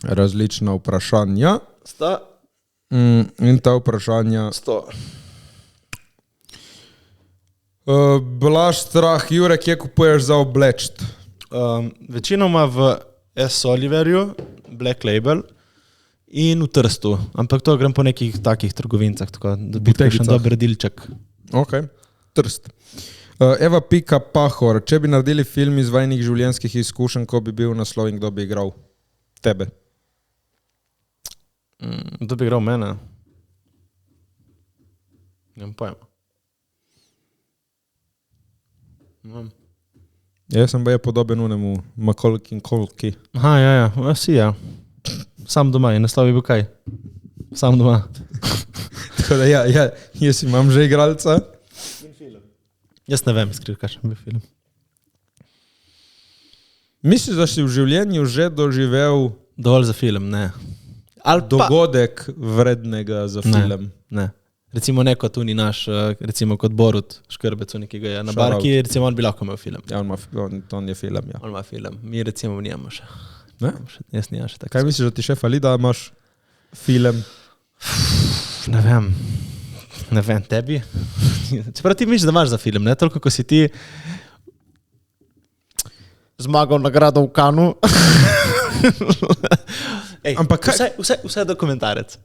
različna vprašanja. 100. In ta vprašanja 100. Blaž Strah, Jure, kje kupuješ za oblečt? Večinoma v S. Oliverju, Black Label in v Trstu. Ampak to grem po nekih takih trgovincah, tako da bi kakšen dober dilček. Ok, Trst. Eva Pika Pahor, če bi naredili film iz vajnih življenjskih izkušenj, ko bi bil naslov in kdo bi igral? Tebe. Kdo bi igral mene? Nemam pojma. Jaz sem baje podoben unemu Makolki in Kolki. Aha, ja, vsi ja. Sam doma in naslov je bil kaj? Sam doma. Tako da jaz imam že igralca. Jaz ne vem, skriv, kakšen bi film. Misliš, da si v življenju že doživel Dovolj za film, ne. Ali pa... dogodek vrednega za film? Ne. Recimo neko tu ni naš, recimo kot Borut Škrbec, ki ga je na barki, recimo on bi lahko imel film. Ja, on je film, ja. On ima film. Mi recimo nijemo še. Ne? Jaz nijam še tako. Kaj misliš, da ti še fali, da imaš film? Ne vem, tebi. Čeprav ti misliš, da imaš za film, ne? Toliko, ko si ti zmagal nagrado v Kanu. Ej, ampak vse dokumentarec.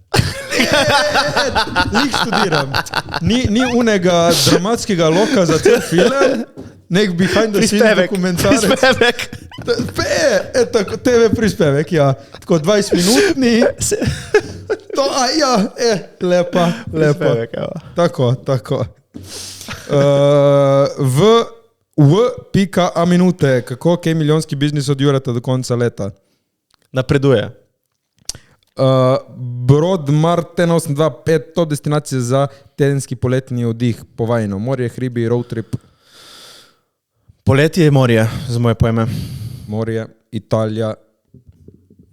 Nik študiram. Ni unega dramatskega loka za cel film, nek behind the scene dokumentarec. Prispevek. Tako, TV prispevek, ja. Tako 20-minutni. Lepa. Prispevek, ja. Tako. V.a minute, kako kaj milijonski biznis od Jureta do konca leta? Napreduje. Brod Marten 825, top destinacije za tedenski poletni oddih, povajno. Morje, hribi, road trip. Poletje je morje, za moje pojme. Morje, Italija.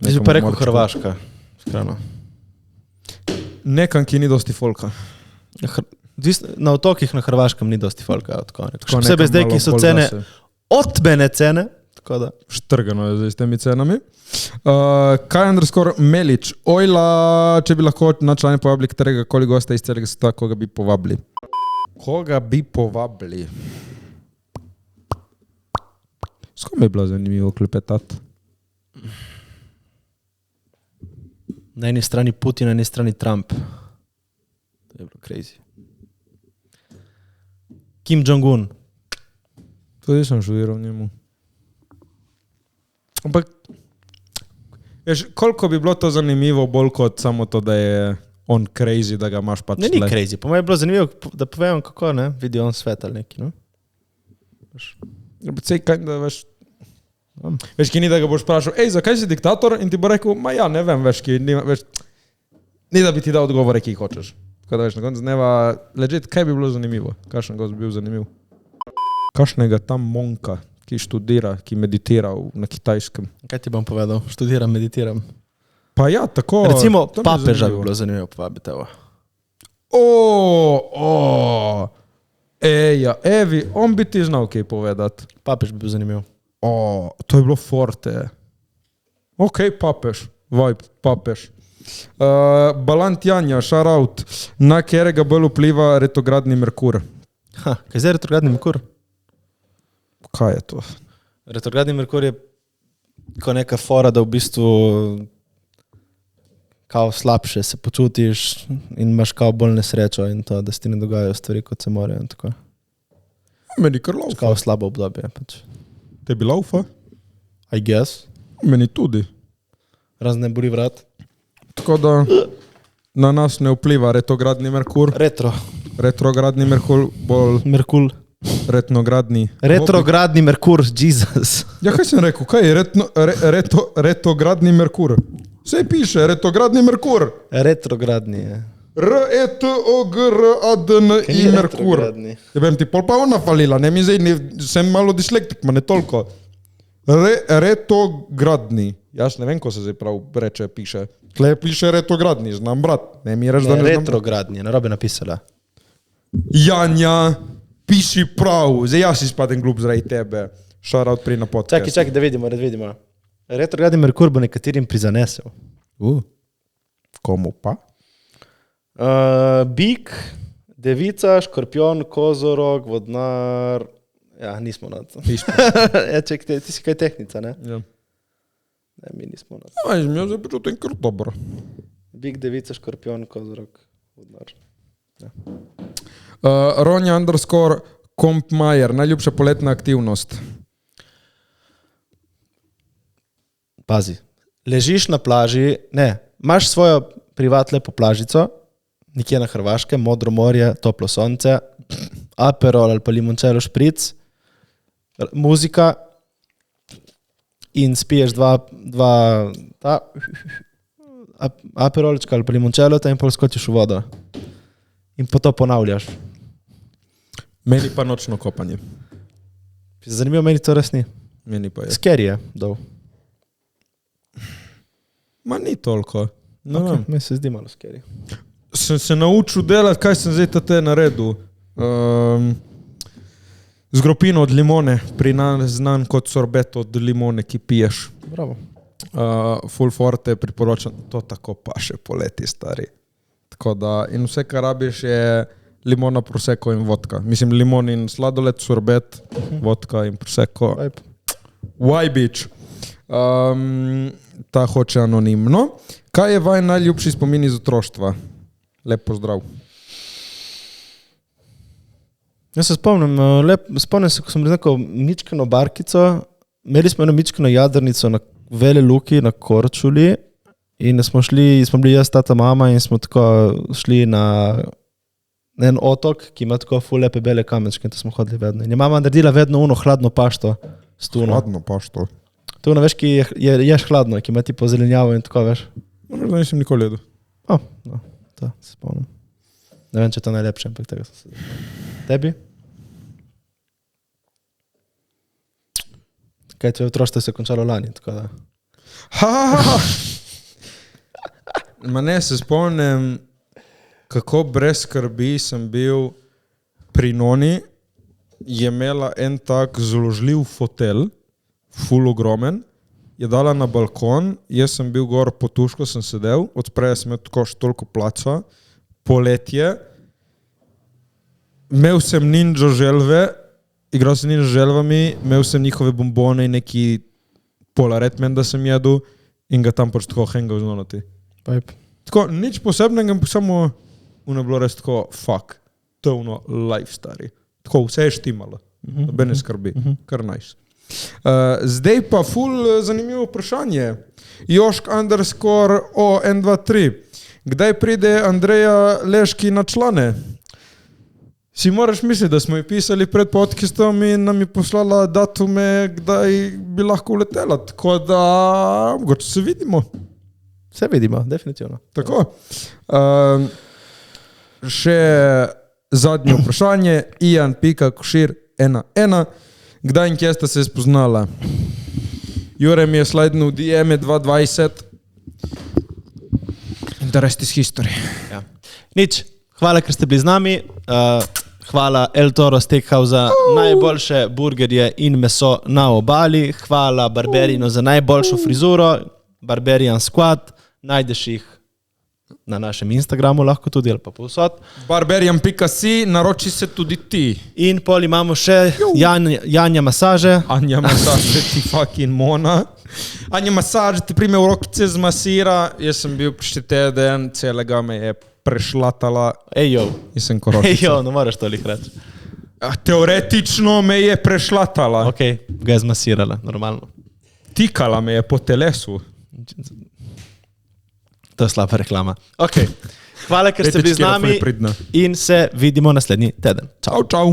Jaz bi pa rekel Hrvaška. Skrano. Nekam, ki ni dosti folka. Na otokih na Hrvaškem ni dosti folka. Posebej zdaj, ki so cene odmene cene. Štrgano je zdaj s temi cenami. Kaj_Melič, ojla, če bi lahko na člane povabili katerega koli gosta iz celega sveta, koga bi povabili? S kom je bilo zanimivo klepetati? Na eni strani Putin, na eni strani Trump. To je bilo crazy. Kim Jong-un. Tudi sem študiral njemu. Ampak, veš, koliko bi bilo to zanimivo bolj kot samo to, da je on crazy, da ga imaš pač ne, ni crazy. Po mojem je bilo zanimivo, da povem, kako ne, vidi on svet ali neki, no? Veš, ki ni, da ga boš vprašal, zakaj si diktator? In ti bo rekel, ne vem, veš, ni da bi ti dal odgovore, ki jih hočeš. Tako da veš, na koncu dneva, legit, kaj bi bilo zanimivo? Kakšen gost bi bil zanimiv? Kakšnega tam monka, ki študira, ki meditira na Kitajskem. Kaj ti bom povedal? Študiram, meditiram. Pa ja, tako... Recimo, papeža bi bilo zanimivo povabiti. Evi, on bi ti znal kaj povedati. Papež bi bil zanimiv. To je bilo forte. Ok, papež. Vibe, papež. Balant Janja, shoutout, na katerega bolj vpliva retrogradni Merkur. Kaj je zdaj retrogradni Merkur? Kaj je to? Retrogradni Merkur je ko neka fora, da v bistvu kao slabše se počutiš in imaš kao bolj nesrečo in to, da se ti ne dogajajo stvari, kot se morajo in tako. Meni kar laufa. Kao slabo obdobje. Pač. Tebi laufa? I guess. Meni tudi. Razne boli vrat. Tako da na nas ne vpliva retrogradni Merkur. Retrogradni Merkur, bolj Merkur. retrogradni. Retrogradni Merkur, Jesus. Ja, kaj sem rekel? Kaj je retrogradni Merkur? Vse piše, retrogradni Merkur. Retrogradni je. R-E-T-O-G-R-A-D-N-I Merkur. Ja, vem ti pol pa ona falila, ne mi zdaj, sem malo dislektik, ma ne toliko. Retrogradni. Jaz ne vem, ko se zdaj prav reče, piše. Tle piše retrogradni, znam brat. Ne mi reč, da ne znam. Retrogradni, narobe napisala. Janja, piši prav. Zdaj jaz izpadem glup zaradi tebe. Shoutout pri na podcast. Čakaj, da vidimo. Retrogradni Merkur bo nekaterim prizanesel. Komu pa? Bik, devica, škorpion, kozorog, vodnar. Ja, nismo na to. Ja, čekaj, ti si kaj tehnica, ne? Ja. Ne, mi nismo na to. Aj, mi zdaj počutim kar dobro. Bik, devica, škorpion, kozorog, vodnar. Ja. Ronja _ Kompmajer, najljubša poletna aktivnost. Pazi, ležiš na plaži, imaš svojo privat lepo plažico, nekje na Hrvaškem, modro morje, toplo sonce, aperol ali pa limoncello špric, muzika in spiješ dva aperolčka ali pa limoncello in pol skočiš v vodo. In pa to ponavljaš. Meni pa nočno kopanje. Zanimivo, meni to res ni. Meni pa je. Scary je, dol. Ma ni toliko. Okay, meni se zdi malo scary. Sem se naučil delati, kaj sem zdaj tate naredil. Zgropino od limone, pri nas znan kot sorbet od limone, ki piješ. Bravo. Full forte priporočam, to tako pa še poleti, stari. Tako da, in vse, kar rabiš, je limona, prosecco in vodka. Mislim, limon in sladoled, sorbet, vodka in prosecco. Why, bitch? Ta hoče anonimno. Kaj je vaj najljubši spomin iz otroštva? Lep pozdrav. Jaz se spomnim se, ko sem bil neko mičkeno barkico, imeli smo eno mičkeno jadrnico na Vele Luki, na Korčuli in smo bili jaz, tata, mama in smo tako šli na en otok, ki ima tako ful lepe bele kamenčke in to smo hodili vedno. In je mama naredila vedno uno hladno pašto s tuno. Hladno pašto? To veš, ki ješ hladno, ki ima tipo zelenjavo in tako, veš. Možda nisem nikoli jedel. No, to se spomnim. Ne vem, če je to najlepše, ampak tega sem se. Tebi? Kaj tvoje otroštvo se je končalo lani, tako da. Ma ne, se spomnim, kako brez skrbi sem bil pri noni, je imela en tak zložljiv fotelj, ful ogromen, je dala na balkon, jaz sem bil gor po tuško, sem sedel, odprej sem imel tako toliko placa, poletje, imel sem ninja želve, igral sem ninja želvami, imel sem njihove bombone in neki polaret men, da sem jedel in ga tam pač tako hengal znonati. Tako, nič posebnega, samo ono bilo res tako, fuck, to je ono life, stari. Tako, vse je štimalo, nobene skrbi, kar nice. Zdaj pa ful zanimivo vprašanje. Jošk _ O123. Kdaj pride Andreja Leški na člane? Si moraš misliti, da smo ji pisali pred podcastom in nam je poslala datume, kdaj bi lahko uletela. Tako da, mogoče se vidimo. Se vidimo, definitivno. Tako. Še zadnje vprašanje. Ian.Košir11. Kdaj in kje sta se spoznala? Jure mi je slajdnil DM 2020. In the rest is history. Ja. Nič. Hvala, ker ste bili z nami. Hvala El Toro Steakhouse za najboljše burgerje in meso na obali. Hvala Barberino za najboljšo frizuro. Barberian Squad. Najdeš jih na našem Instagramu lahko tudi, ali pa povsod. Barberian.si, naroči se tudi ti. In pol imamo še Janja masaže. Anja masaže ti fucking mona. Anja masaže ti prime v rokice zmasira. Jaz sem bil prišti teden, celega me je prešlatala. Ejo. In sem korokica. Ejo, ne moraš tolik reči. Teoretično me je prešlatala. Ok, ga je zmasirala, normalno. Tikala me je po telesu. To je slaba reklama. Ok, hvala, ker ste bili z nami in se vidimo naslednji teden. Čau, čau.